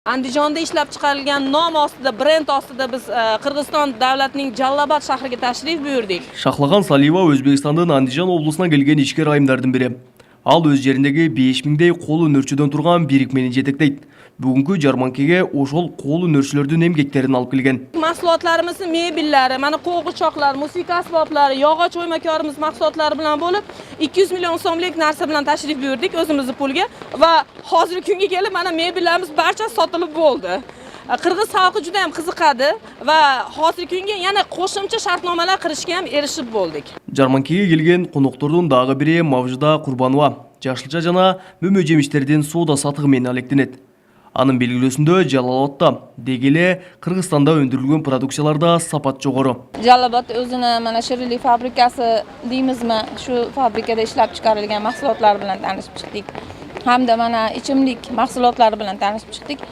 Andijonda ishlab chiqarilgan nom ostida, brend ostida biz Qirg'iziston davlatining Jalolobod shahriga tashrif buyurdik. Шахлаган Салиева Өзбекстандын Андижан облусуна келген ишкер айымдардын бири. Ал өз жериндеги 5000дей кол өнөрчүдөн турган бирикмени жетектейт. Бүгүнкү жарманкеге ошол кол өнөрчүлөрдүн эмгектерин алып келген. Mahsulotlarimiz mebellari, mana qo'g'ichoqlar, musiqa asboblari, yog'och o'ymakorimiz mahsulotlari bilan bo'lib 200 million so'mlik narsa bilan tashrif buyurdik o'zimizning pulga va hozirgi kunga kelib mana mebellarimiz barchasi sotilib bo'ldi. Qirg'iz xalqi juda ham qiziqadi va hozirgi kunga yana qo'shimcha shartnomalar qilishga ham erishib bo'ldik. Жарманкеге келген коноктордун дагы бири Мавжуда Курбанова. Жашылча жана мөмө жемиштердин соода сатыгы менен алектенет. Анын белгилөөсүндө Жалалотта дегеле Кыргызстанда өндүрүлгөн продукцияларда сапат жогору. Jalolobod o'zini mana shirinlik fabrikasi deymizmi, shu fabrikada ishlab chiqarilgan mahsulotlar bilan tanishib chiqdik. Hamda mana ichimlik mahsulotlari bilan tanishib chiqdik.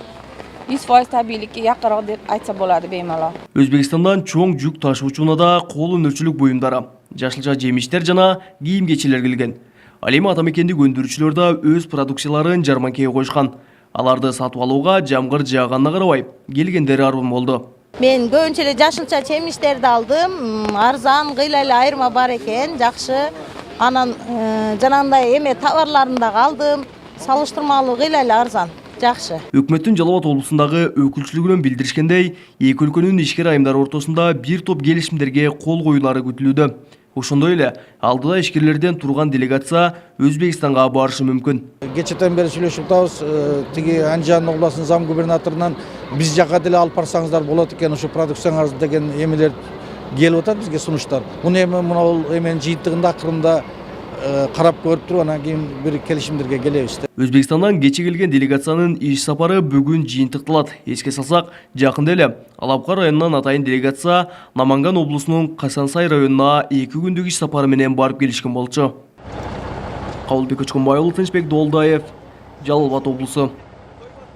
100% tabiiylikka yaqinroq deb aytsa bo'ladi bemalol. Өзбекстандан чоң жүк ташуучуна кол өнөрчүлүк буюмдары, жашылча жемиштер жана кийим-кечилер келген. Ал эми атамекендик өндүрүүчүлөр да өз продукцияларын жарманкеге койушкан. Аларды сатып алууга жамгыр жааганына карабай, келгендер арбын болду. Men көбүнчө эле жашылча жемиштерди алдым. Арзан, кыйла эле айырма бар экен, жакшы. Анан жанагындай эме товарларын да алдым. Салыштырмалуу кыйла эле арзан. Жакшы. Өкмөттүн Жалалабад облусундагы өкүлчүлүгүнөн билдиришкендей, эки өлкөнүн ишкер айымдары ортосунда бир топ келишимдерге кол коюлары күтүлүүдө. Ошондой эле алдыда ишкерлерден турган делегация Өзбекстанга барышы мүмкүн. Кечеден бери сүйлөшүп атабыз, тиги Андижан областынын зам губернаторунан биз жакка деле алып барсаңыздар болот экен, ушу продукцияңыз деген эмелер келип атат бизге сунуштар. Муну эми мына эменин жыйынтыгында акырында карап көрүп туруп анан кийин бир келишимдерге келебиз. Өзбекстандан кече келген делегациянын иш сапары бүгүн жыйынтыкталат. Эске салсак, жакында эле Алапкы районунан атайын делегация Наманган облусунун Касансай районуна 2 күндүк иш сапары менен барып келишкен болчу. Кабылбек Очконбай уулу, Тынчбек Долдаев, Жалалабад облусу.